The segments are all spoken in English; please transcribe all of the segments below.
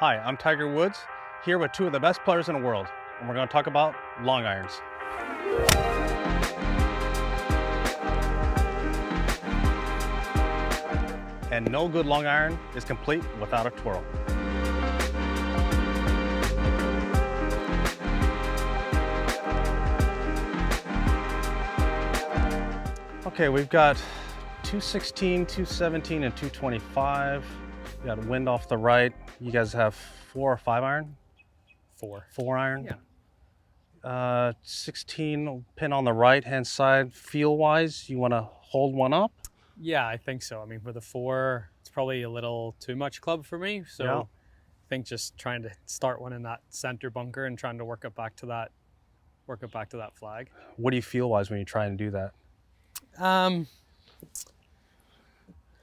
Hi, I'm Tiger Woods, here with two of the best players in the world, and we're going to talk about long irons. And no good long iron is complete without a twirl. Okay, we've got 216, 217, and 225. We got wind off the right. You guys have 4 or 5 iron? 4. 4 iron? Yeah. 16 pin on the right-hand side. Feel-wise, you want to hold one up? Yeah, I think so. I mean, for the 4, it's probably a little too much club for me. So Yeah. I think just trying to start one in that center bunker and trying to work it back to that flag. What do you feel-wise when you try and do that?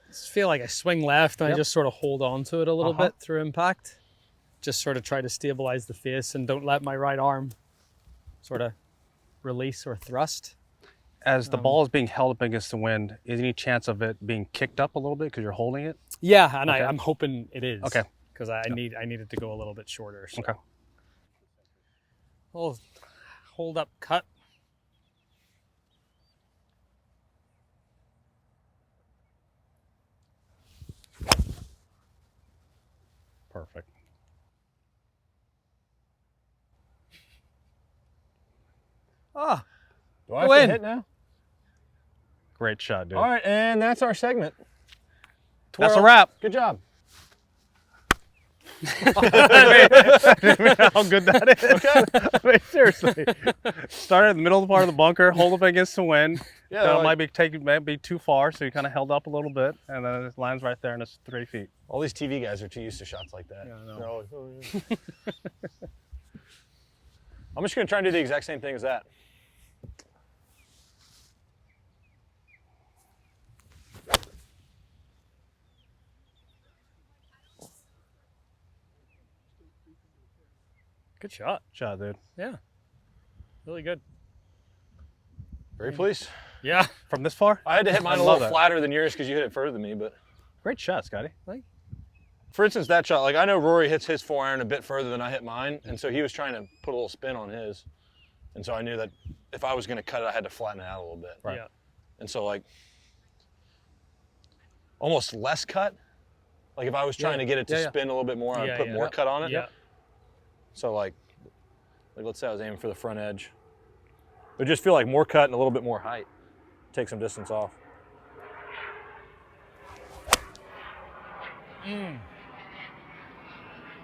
Just feel like I swing left and Yep. I just sort of hold on to it a little bit through impact. Just sort of try to stabilize the face and don't let my right arm sort of release or thrust. As the ball is being held up against the wind, is any chance of it being kicked up a little bit because you're holding it? Yeah, and Okay. I'm hoping it is. Okay. Because I need it to go a little bit shorter. So. Okay. Oh, hold up cut. Perfect. Ah, Do I have Go to in. hit now? Great shot, dude. All right, and that's our segment. That's a Twirl. wrap. Good job. How good that is. Okay. I mean, seriously. Start at the middle part of the bunker, hold up against the wind. Yeah, So it like- might be too far, so you kind of held up a little bit, and then it lands right there, and it's 3 feet. All these TV guys are too used to shots like that. Yeah, I know. They're always, "Oh, yeah." I'm just going to try and do the exact same thing as that. good shot. Shot, dude. Yeah, really good. Very pleased. Yeah. From this far? I had to hit mine I a love little that. flatter than yours because you hit it further than me. But Great shot, Scotty. for instance, that shot, like I know Rory hits his 4-iron a bit further than I hit mine, and so he was trying to put a little spin on his, and so I knew that if I was going to cut it, I had to flatten it out a little bit. Right. Yeah. And so like almost less cut. Like if I was trying to get it to spin a little bit more, I'd put more cut on it. Yeah. So like let's say I was aiming for the front edge. It would just feel like more cut and a little bit more height. Take some distance off.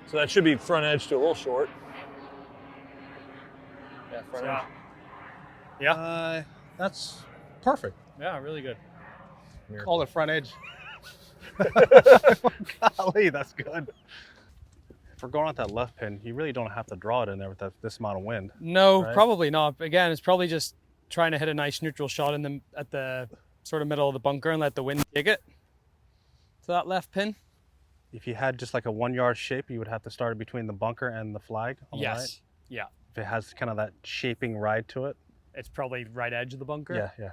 So that should be front edge to a little short. Yeah, front edge. Yeah. That's perfect. Yeah, really good. Call it front edge. Golly, that's good. If we're going at that left pin, you really don't have to draw it in there with this amount of wind. No, Right. probably not. Again, it's probably just trying to hit a nice neutral shot at the sort of middle of the bunker and let the wind dig it to that left pin. If you had just like a 1-yard shape, you would have to start it between the bunker and the flag on the right. Yes. Yeah. If it has kind of that shaping ride to it. It's probably right edge of the bunker. Yeah, yeah.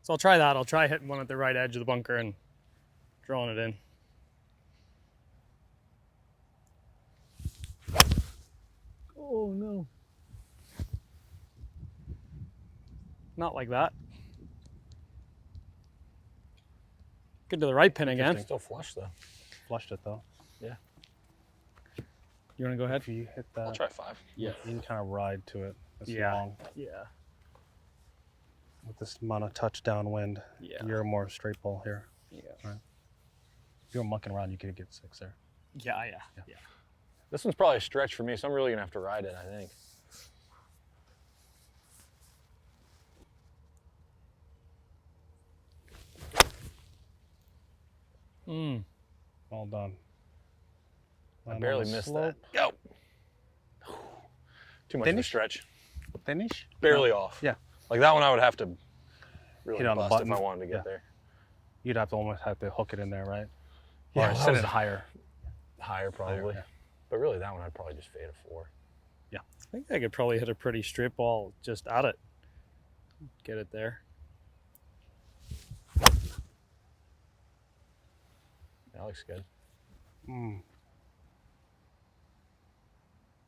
So I'll try that. I'll try hitting one at the right edge of the bunker and drawing it in. Oh no. Not like that. Good to the right pin again. Still flush though. Flushed it though. Yeah. You want to go ahead? If you hit that, I'll try 5. you can kind of ride to it. It's Yeah. long. Yeah. With this amount of touchdown wind, Yeah. you're more straight ball here. Yeah. If you're mucking around, you could get 6 there. Yeah. This one's probably a stretch for me, so I'm really gonna have to ride it, I think. Well done. I Land on barely the missed slope. that. Go. Too much of a Finish? stretch. Finish? Barely off. Yeah. Like that one I would have to really Hit on the bust if button. I wanted to get Yeah. there. You'd almost have to hook it in there, right? Yeah, Or well, set that it was- higher. Higher probably. yeah. But really that one I'd probably just fade a 4. I think I could probably hit a pretty straight ball just at it. Get it there. That looks good.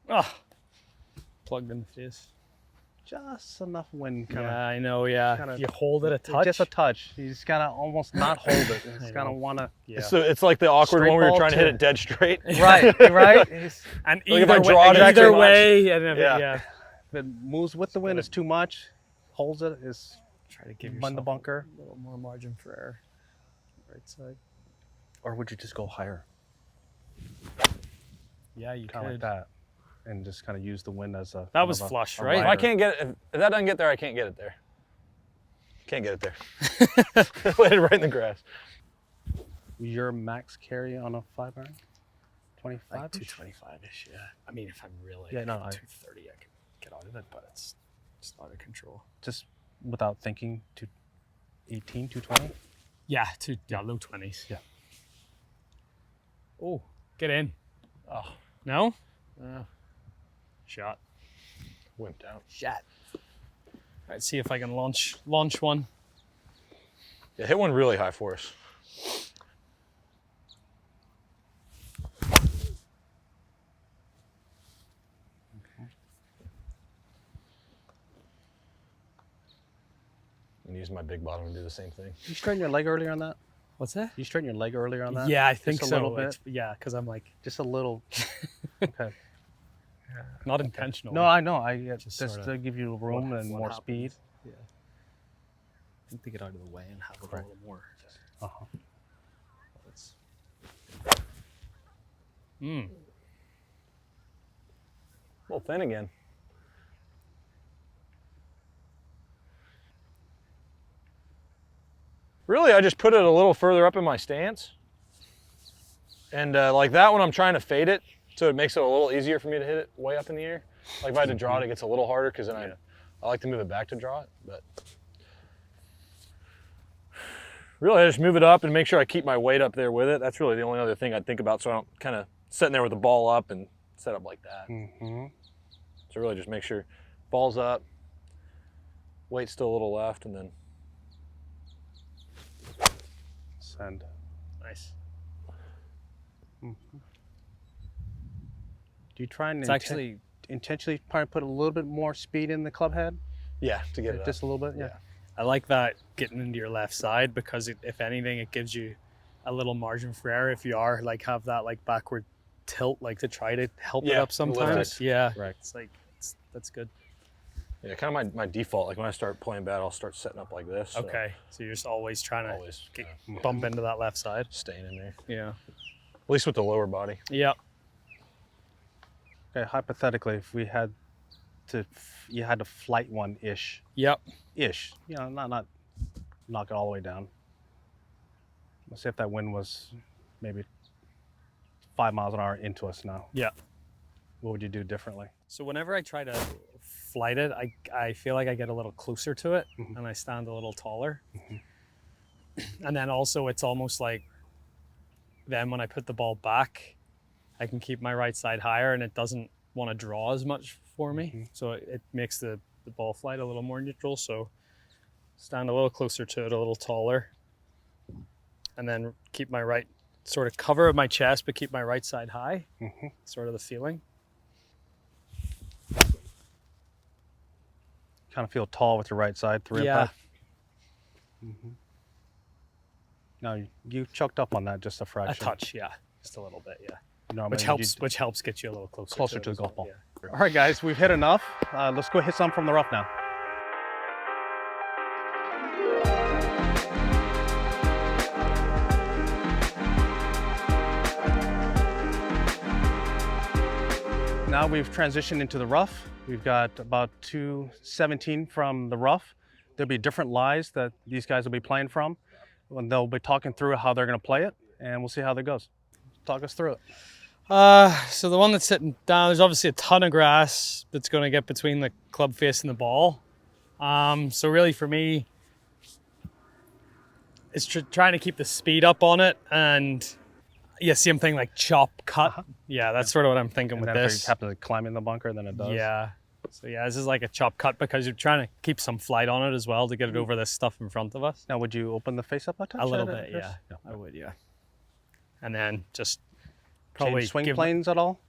Oh, plugged in the face. Just enough wind. Yeah, I know. Yeah, kinda, if you hold it a touch. Just a touch. You just gotta almost not hold it. You just gotta know. wanna. Yeah. So it's like the awkward Straight one where you're ball trying to hit to- it dead straight. Right, right. And Like if I either draw it way, extra either much. way, and if Yeah. yeah. If it moves with the wind, it's too much. Holds it is Try to give in yourself the bunker. a little more margin for error. Right side. Or would you just go higher, Yeah, you kind of could. like that, and just kind of use the wind as a. That kind was of a- flush, a right? If I rider. can't get it, if that doesn't get there, I can't get it there. Can't get it there. Landed right in the grass. Your max carry on a 5-iron? 25? Like 225-ish, yeah. I mean, if I'm really Yeah, no, 230, I can get out of it, but it's out of control. Just without thinking, 218, 220? Yeah, low 20s. Yeah. Oh, get in. Oh, No? Shot. wimped out. Shot. All right, see if I can launch one. Yeah, hit one really high for us. And use my big bottom to do the same thing. You straighten your leg earlier on that? What's that? You straighten your leg earlier on that? Yeah, I think Just so. a little bit? Yeah, because I'm like, Just a little. Okay. not intentional. No, I know. Just Just sorta to give you room and what more happens. speed. Yeah. I think to get out of the way and have it a Right. little more. Uh-huh. It's... Mm. A little thin again. Really, I just put it a little further up in my stance. And like that one, I'm trying to fade it, so it makes it a little easier for me to hit it way up in the air. Like if I had to draw it, it gets a little harder because then I like to move it back to draw it. But really, I just move it up and make sure I keep my weight up there with it. That's really the only other thing I'd think about, so I don't kind of sitting there with the ball up and set up like that. Mm-hmm. So really just make sure ball's up, weight's still a little left, and then Send. Nice. Do you try and It's actually, intentionally try to put a little bit more speed in the club head? yeah, to get it Just up. a little bit? Yeah. I like that getting into your left side because if anything, it gives you a little margin for error if you are like have that like backward tilt, like to try to help it Yeah, up sometimes. lift Yeah, Right. it's like that's good. Yeah, kind of my default. Like when I start playing bad, I'll start setting up like this. So Okay, so you're just always trying to always bump into that left side. staying in there. Yeah. At least with the lower body. Yeah. Okay, hypothetically, if we had to, you had to flight one ish. Yep. Ish. You know, not knock it all the way down. Let's say if that wind was maybe 5 miles an hour into us now. Yeah. What would you do differently? So whenever I try to flight it, I feel like I get a little closer to it Mhm. and I stand a little taller. And then also it's almost like then when I put the ball back, I can keep my right side higher and it doesn't want to draw as much for me. So it makes the ball flight a little more neutral. So stand a little closer to it, a little taller. And then keep my right, sort of cover my chest, but keep my right side high. Mhm. Sort of the feeling. Kind of feel tall with your right side through Yeah. impact. No, you choked up on that just a A fraction. touch, yeah. Just a little bit, yeah. Normally Which helps get you a little closer, Closer it to the as golf well, ball. yeah. All right, guys, we've hit enough. Let's go hit some from the rough now. Now we've transitioned into the rough. We've got about 217 from the rough. There'll be different lies that these guys will be playing from. And they'll be talking through how they're going to play it, and we'll see how that goes. Talk us through it. So the one that's sitting down, there's obviously a ton of grass that's going to get between the club face and the ball. So really for me, it's trying to keep the speed up on it, and yeah, same thing like chop, cut. Yeah, that's sort of what I'm thinking And with then if this. you happen to climb in the bunker, then it does. Yeah. So yeah, this is like a chop cut because you're trying to keep some flight on it as well to get it over this stuff in front of us. Now, would you open the face up a touch? A little at bit, first? yeah. I would, yeah. And then just Probably probably swing give- planes at all?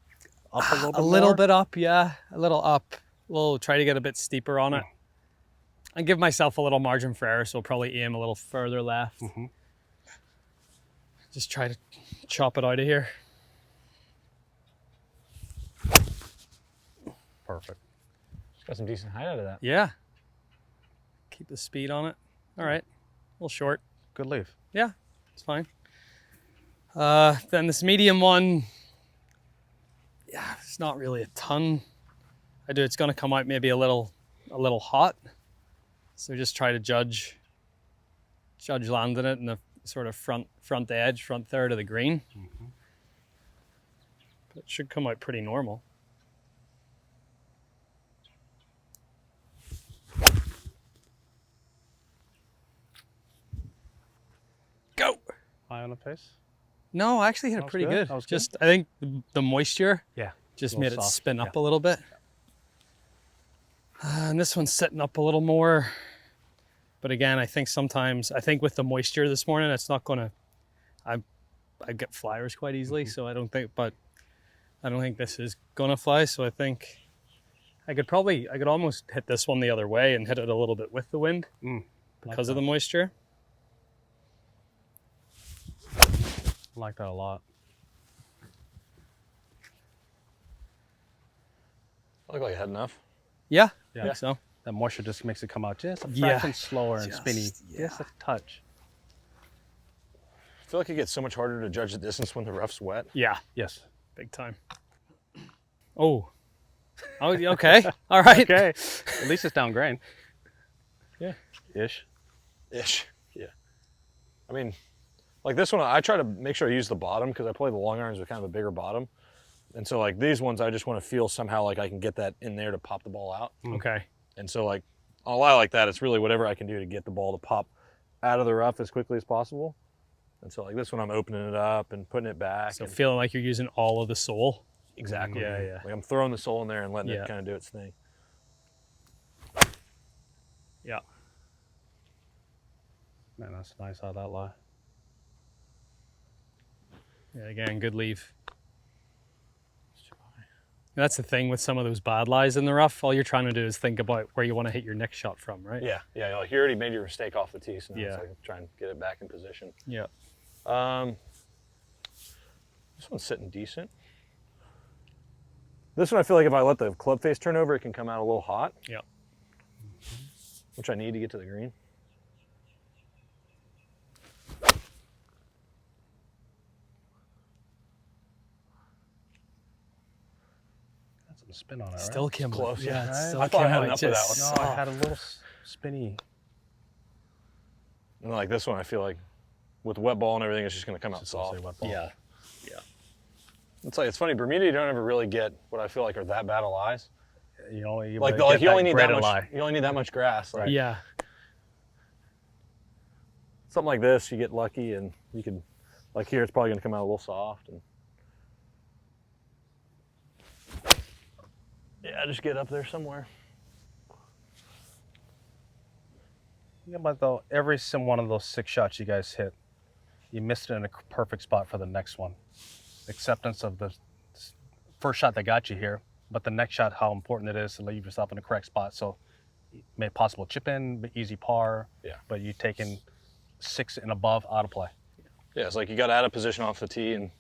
Up a little bit A little more? bit up, yeah. A little up. We'll try to get a bit steeper on it. And give myself a little margin for error, so I'll probably aim a little further left. Just try to chop it out of here. Perfect. Got some decent height out of that. Yeah. Keep the speed on it. All right. A little short. Good leave. Yeah, it's fine. Then this medium one, yeah, it's not really a ton. It's gonna come out maybe a little hot. So just try to judge landing it in the sort of front edge, front third of the green. But it should come out pretty normal. Go. High on the face. No, I actually hit That it was pretty good. good. That was good. Just I think the moisture Yeah. just A made little it soft. spin up Yeah. a little bit. And this one's sitting up a little more. But again, I think with the moisture this morning, it's not gonna, I get flyers quite easily, so I don't think this is gonna fly. So I think I could almost hit this one the other way and hit it a little bit with the wind because of the moisture. I like that a lot. I look like I had enough. Yeah, Yeah. I think so. That moisture just makes it come out just a Yeah. fraction slower and spinny. Yeah. Just a touch. I feel like it gets so much harder to judge the distance when the rough's wet. Yeah, Yes. big time. Oh, okay, all right. Okay. At least it's down grain. Yeah. Ish. Ish. Yeah. I mean, like this one, I try to make sure I use the bottom because I play the long irons with kind of a bigger bottom. And so like these ones, I just want to feel somehow like I can get that in there to pop the ball out. Okay. And so like on a lie like that, it's really whatever I can do to get the ball to pop out of the rough as quickly as possible. And so like this one, I'm opening it up and putting it back. So and feeling like you're using all of the sole. exactly. Yeah, yeah. Like I'm throwing the sole in there and letting Yeah. it kind of do its thing. Yeah. Man, that's nice how that lie. Yeah, again, good leave. And that's the thing with some of those bad lies in the rough. All you're trying to do is think about where you want to hit your next shot from, right? Yeah, yeah. Like you already made your mistake off the tee, so now Yeah. it's like trying to get it back in position. Yeah. This one's sitting decent. This one, I feel like if I let the club face turn over, it can come out a little hot. Yeah. Which I need to get to the green. Got some spin on it, right? Still Kim. close, yeah. It's Right? still I thought I had Kim, enough of that one. just- No, I had a little spinny. And like this one, I feel like with the wet ball and everything, it's just going to come out Just gonna say soft. wet ball. Yeah. It's funny, Bermuda, you don't ever really get what I feel like are that bad of lies. You only Like, get like you only that need greater that much. lie. You only need that much grass. Like, Yeah. something like this, you get lucky, and you can, like here, it's probably going to come out a little soft. And yeah, just get up there somewhere. Yeah, but though every one of those 6 shots you guys hit, you missed it in a perfect spot for the next one. Acceptance of the first shot that got you here, but the next shot, how important it is to leave yourself in the correct spot. So, made possible chip in, but easy par. Yeah. But you taking 6 and above out of play. Yeah, it's like you got out of position off the tee, and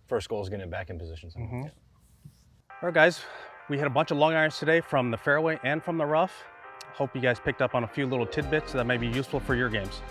first goal is getting it back in position. So. All right, guys, we hit a bunch of long irons today from the fairway and from the rough. Hope you guys picked up on a few little tidbits that may be useful for your games.